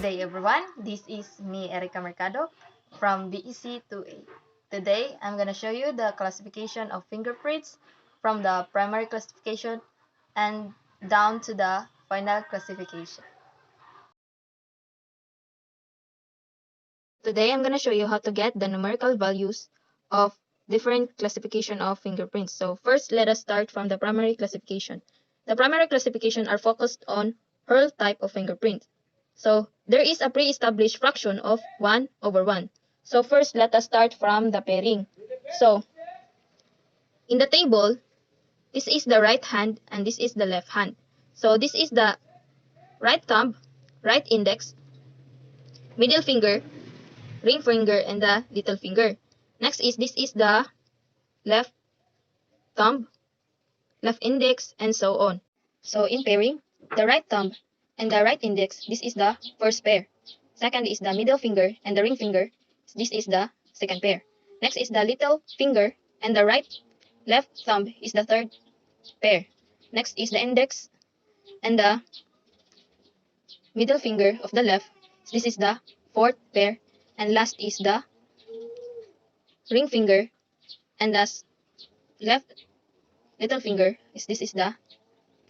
Good day everyone, this is me Erica Mercado from BEC 2A. Today I'm going to show you the classification of fingerprints from the primary classification and down to the final classification. Today I'm going to show you how to get the numerical values of different classification of fingerprints. So first let us start from the primary classification. The primary classification are focused on Hurl type of fingerprint. So there is a pre-established fraction of 1/1. So first, let us start from the pairing. So in the table, this is the right hand and this is the left hand. So this is the right thumb, right index, middle finger, ring finger, and the little finger. Next is this is the left thumb, left index, and so on. So in pairing, the right thumb and the right index, this is the first pair. Second is the middle finger and the ring finger. This is the second pair. Next is the little finger and the left thumb is the third pair. Next is the index and the middle finger of the left. This is the fourth pair. And last is the ring finger and the left little finger. This is the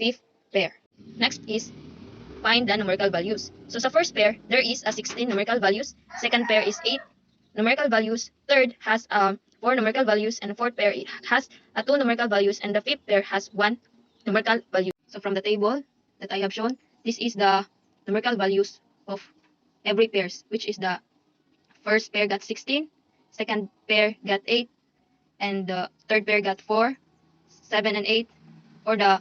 fifth pair. Next is find the numerical values. So sa first pair, there is a 16 numerical values. Second pair is 8 numerical values. Third has 4 numerical values. And the fourth pair it has 2 numerical values. And the fifth pair has 1 numerical value. So from the table that I have shown, this is the numerical values of every pairs, which is the first pair got 16, second pair got 8, and the third pair got 4, 7, and 8, or the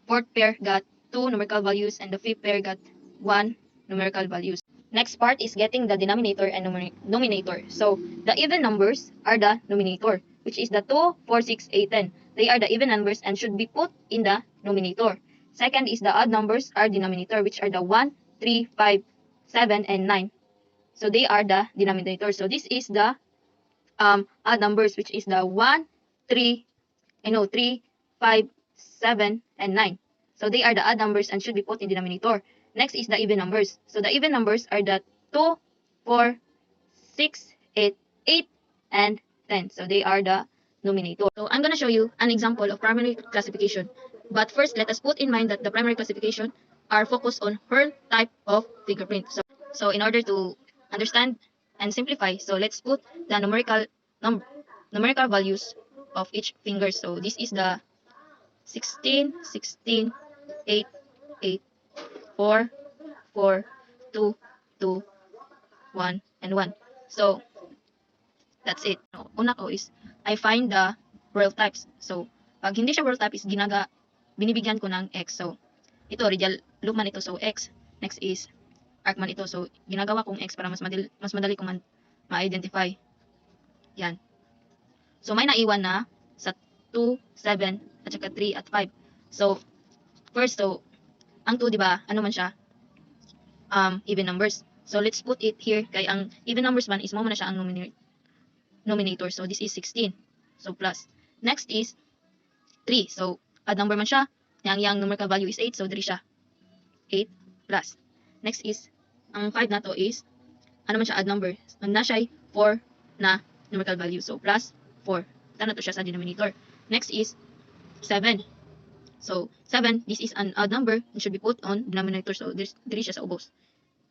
fourth pair got 2 numerical values and the fifth pair got 1 numerical values. Next part is getting the denominator and numerator. So the even numbers are the numerator, which is the 2, 4, 6, 8, 10. They are the even numbers and should be put in the numerator. Second is the odd numbers are denominator, which are the 1, 3, 5, 7, and 9. So they are the denominator. So this is the odd numbers, which is the 1, 3, 5, 7, and 9. So they are the odd numbers and should be put in denominator. Next is the even numbers. So the even numbers are the 2, 4, 6, 8, and 10. So they are the numerator. So I'm going to show you an example of primary classification. But first, let us put in mind that the primary classification are focused on Hurl type of fingerprint. So in order to understand and simplify, so let's put the numerical values of each finger. So this is the 16, 16, 8, 8, 4, 4, 2, 2, 1, and 1. So that's it. Una ko is I find the Hurl types. So pag hindi siya Hurl type is binibigyan ko ng X. So ito radial loop man ito, so X. Next is arc man ito, so ginagawa kong X para mas madali kong ma-identify. Yan. So may naiwan na sa 2, 7, at saka 3 at 5. So first, so ang 2 di ba, ano man siya? Even numbers. So let's put it here kay ang even numbers man is mo na siya ang numerator. So this is 16. So plus. Next is 3. So odd number man siya. Yang numerical value is 8, so diri siya 8 plus. Next is ang 5 na to is ano man siya, odd number. Na siya 4 na numerical value. So plus 4. Tana to siya sa denominator. Next is 7. So 7, this is an odd number and should be put on denominator. So diri siya sa ubos,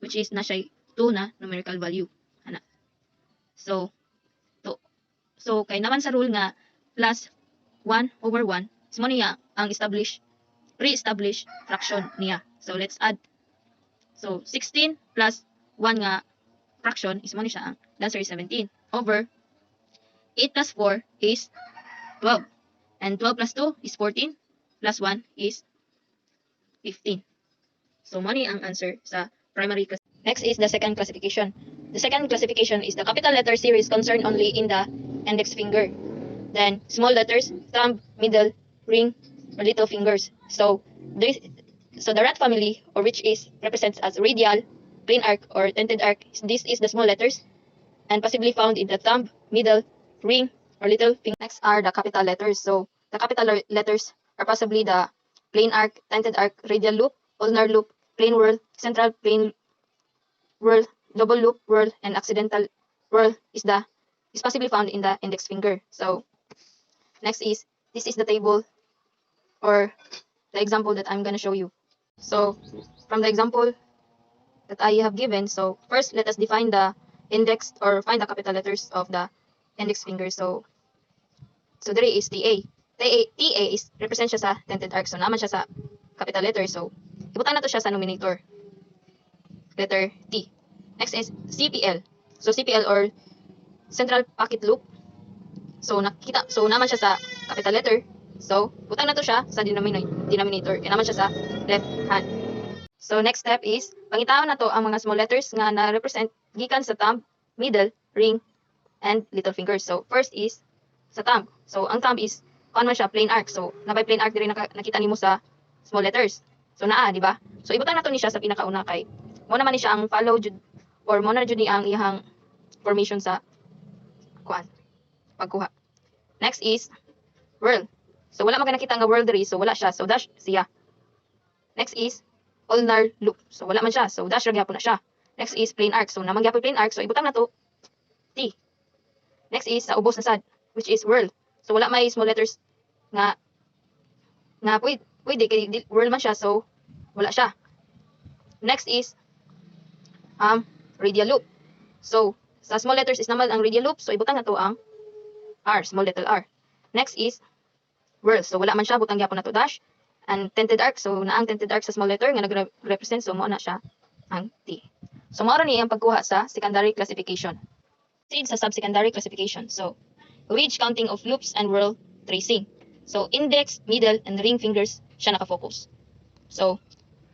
which is na siya 2 na numerical value. Ana. So kay naman sa rule nga plus 1/1 is mo niya ang pre-established fraction niya. So let's add. So 16 plus 1 nga fraction is mo siya ang answer is 17 over 8 plus 4 is 12. And 12 plus 2 is 14 plus 1 is 15. So money ang answer sa primary class. Next is the second classification. The second classification is the capital letter series concerned only in the index finger. Then small letters, thumb, middle, ring, or little fingers. So the rat family, or which is represents as radial, plain arc, or tented arc, this is the small letters and possibly found in the thumb, middle, ring, or little finger. Next are the capital letters. So the capital letters are possibly the plain arc, tented arc, radial loop, ulnar loop, plain whorl, central plain whirl, double loop, whirl, and accidental whirl is possibly found in the index finger. So next is, this is the table or the example that I'm gonna show you. So from the example that I have given, so first let us define the index or find the capital letters of the index finger. So there is TA. TA is represent siya sa dented arc. So naman siya sa capital letter. So ibutan na to siya sa numerator. Letter T. Next is CPL. So CPL or central pocket loop. So naman siya sa capital letter. So butang na to siya sa denominator. Kaya naman siya sa left hand. So next step is pangitaon na to ang mga small letters nga na-represent gikan sa thumb, middle, ring, and little finger. So first is sa thumb. So ang thumb is kuan man siya plain arc. So nabay plain arc diri nakita nimo sa small letters. So naa, di ba? So ibutang nato ni siya sa pinakauna kay mo naman ni siya ang follow jud or mo na jud ni ang iyang formation sa kuan pagkuha. Next is whirl. So wala man nakita nga whirl diri, so wala siya. So dash siya. Next is ulnar loop. So wala man siya. So dash ra gyapon na siya. Next is plain arc. So naman gyapon plain arc. So ibutang na to T. Next is sa ubos na sad, which is whirl. So wala may small letters nga pwede kay whirl man siya, so wala siya. Next is radial loop. So sa small letters is naman ang radial loop, so ibutang na to ang R, small letter R. Next is whirl. So wala man siya, butang gyapon na to dash. And tented arc, so naang tented arc sa small letter nga nag-represent, so mo na siya ang T. So mao ni ang pagkuha sa secondary classification. Proceed sa sub-secondary classification. So ridge counting of loops and whirl tracing. So index, middle, and ring fingers siya nakafocus. So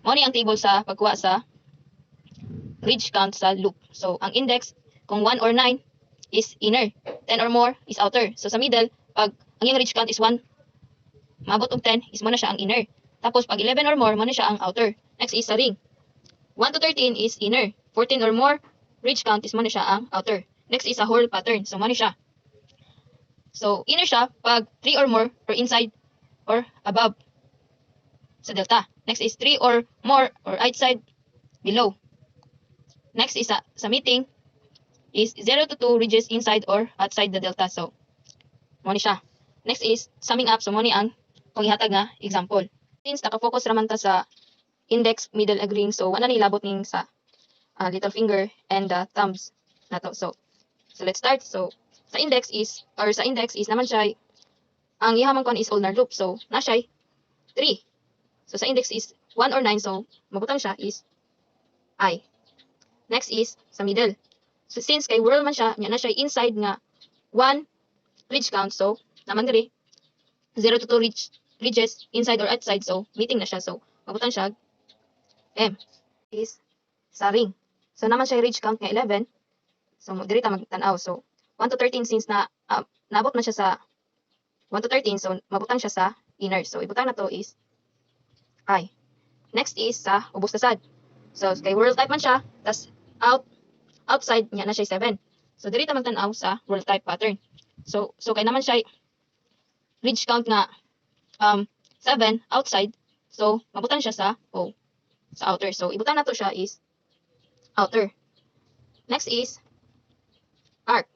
mao ni ang table sa pagkuha sa ridge count sa loop. So ang index kung 1 or 9 is inner, 10 or more is outer. So sa middle, pag ang iyang ridge count is 1, maabot og 10 is mo na siya ang inner. Tapos pag 11 or more, mo na siya ang outer. Next is sa ring. 1 to 13 is inner. 14 or more, ridge count is mo na siya ang outer. Next is a whorl pattern. So mo na siya. So inner siya pag 3 or more or inside or above sa delta. Next is 3 or more or outside below. Next is sa meeting is 0 to 2 ridges inside or outside the delta. So mo ni siya. Next is summing up. So mo ni ang kung ihatag nga example. Since nakafocus raman ta sa index, middle, and ring, so wala nilabot ning sa little finger and the thumbs nato. So let's start. So sa index is naman siya ang ihamang kon is ulnar loop. So na siya 3. So sa index is 1 or 9, so mabutang siya is I. Next is sa middle. So since kay whirl man siya, nya na siya inside nga 1 ridge count, so naman diri 0 to 2 ridges inside or outside, so meeting na siya, so mabutang siya M. Is sa ring. So naman siya ridge count nga 11, so diri ta magtan-aw. So 1 to 13 since naabot na siya sa 1 to 13, so mabutang siya sa inner, so ibutang na to is I. Next is sa ubos na sad. So kay whirl type man siya, tas outside niya na siya 7. So diri ta magtan-aw sa whirl type pattern. So kay naman siya ridge count nga 7 outside, so mabutang siya sa O, sa outer. So ibutang na to siya is outer. Next is arc.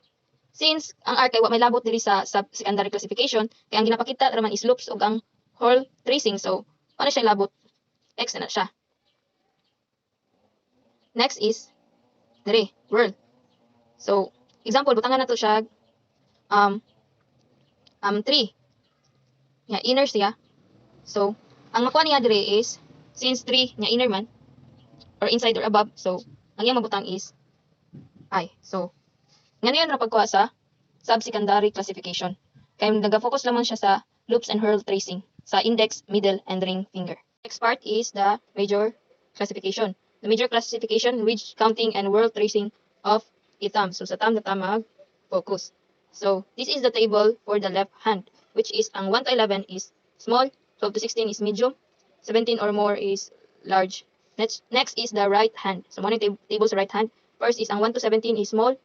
Since ang arc kay wa may labot diri sa sub-secondary classification, kaya ang ginapakita raman is loops ug ang whorl tracing, so paano siya labot? X na siya. Next is diri whirl. So example, butangan na to siya 3. Nya inner siya. So ang makuha niya dire is since 3 nya inner man or inside or above, so ang iyang mabutang is I. So ngayon ra pagkuha sa sub-secondary classification. Kay nagafocus lamang siya sa loops and whorl tracing sa index, middle, and ring finger. Next part is the major classification. The major classification, ridge counting and whorl tracing of a thumb. So sa thumb na tamag focus. So this is the table for the left hand, which is ang 1 to 11 is small, 12 to 16 is medium, 17 or more is large. Next is the right hand. So mo table sa right hand. First is ang 1 to 17 is small,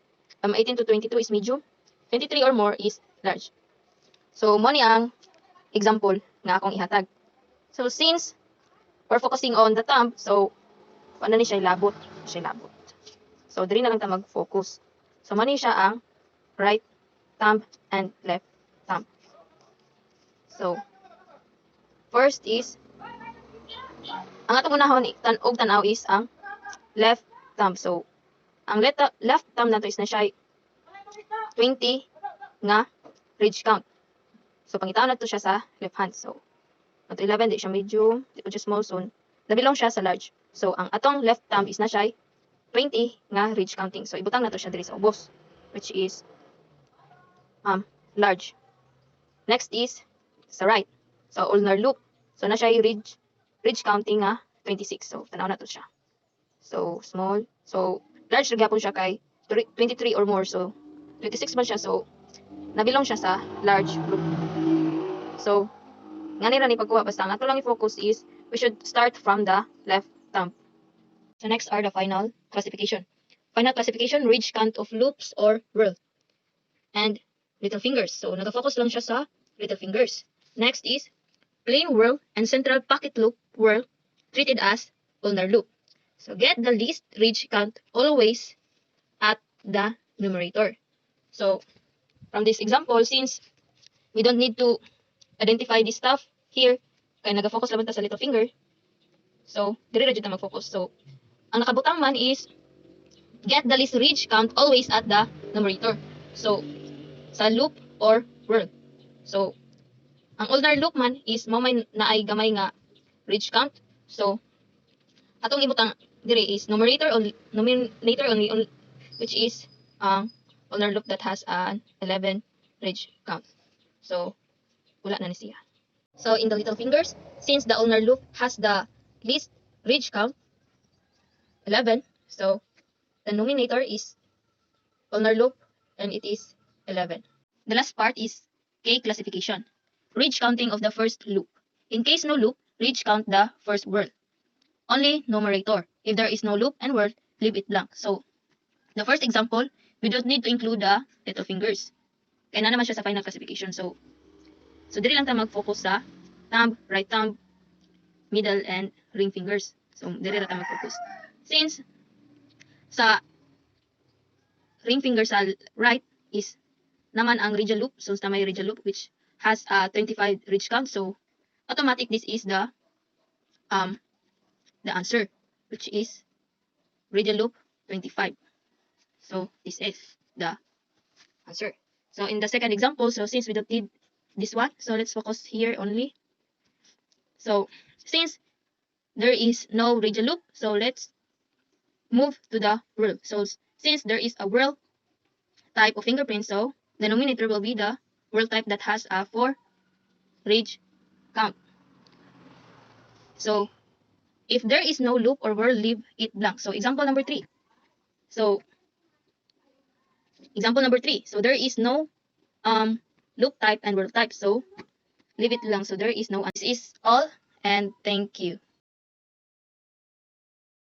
18 to 22 is medium, 23 or more is large. So mo ni ang example nga akong ihatag. So since we're focusing on the thumb, so ano ni siya labot, So, diri na lang ta mag-focus. So, mani siya ang right thumb and left thumb. So, first is, ang atong unahon og tanaw is ang left thumb. So, ang left thumb nato is na siya 20 nga ridge count. So, pangitaw na to siya sa left hand. So, ato 11, di siya medium, di ko just small, so, nabilong siya sa large. So, ang atong left thumb is na siya 20 nga ridge counting. So, ibutang na to siya diri sa ubos, which is large. Next is sa right. So, ulnar loop. So, na siya ridge counting nga 26. So, tanaw na to siya. So, small. So, large rin siya kay 23 or more. So, 26 man siya. So, nabilong siya sa large loop. So, nga nila ni pagkuha. Basta ang ato lang i-focus is we should start from the left thumb. So, next are the final classification. Final classification, ridge count of loops or whirl. And little fingers. So, nag-focus lang siya sa little fingers. Next is plain whirl and central pocket loop whirl treated as ulnar loop. So, get the least ridge count always at the numerator. So, from this example, since we don't need to identify this stuff here, kaya nag-focus lang ta sa little finger, so, dire na dyan mag-focus. So, ang nakabutang man is get the least ridge count always at the numerator. So, sa loop or whirl. So, ang ulnar loop man is may naay gamay nga ridge count. So, atong ibutang dire is numerator only, which is ulnar loop that has an 11 ridge count. So, wala na ni siya. So, in the little fingers, since the ulnar loop has the least ridge count, 11, so the numerator is ulnar loop and it is 11. The last part is K classification. Ridge counting of the first loop. In case no loop, ridge count the first whirl. Only numerator. If there is no loop and whirl, leave it blank. So, the first example, we don't need to include the little fingers. Kaya na naman siya sa final classification. So dili lang ta mag-focus sa thumb, right thumb, middle, and ring fingers. So, dili lang ta mag-focus. Since sa ring finger sa right is naman ang radial loop. So, sa may radial loop which has a 25 ridge count. So, automatic this is the answer, which is radial loop 25. So, this is the answer. So, in the second example, so since we don't need this one, so let's focus here only. So, since there is no radial loop, so let's move to the whirl. So, since there is a whirl type of fingerprint, so the denominator will be the whirl type that has a 4 ridge count. So, if there is no loop or whirl, leave it blank. So, example number 3. So, example number 3. So, there is no loop type and whirl type. So, leave it blank. So, there is no. This is all, and thank you.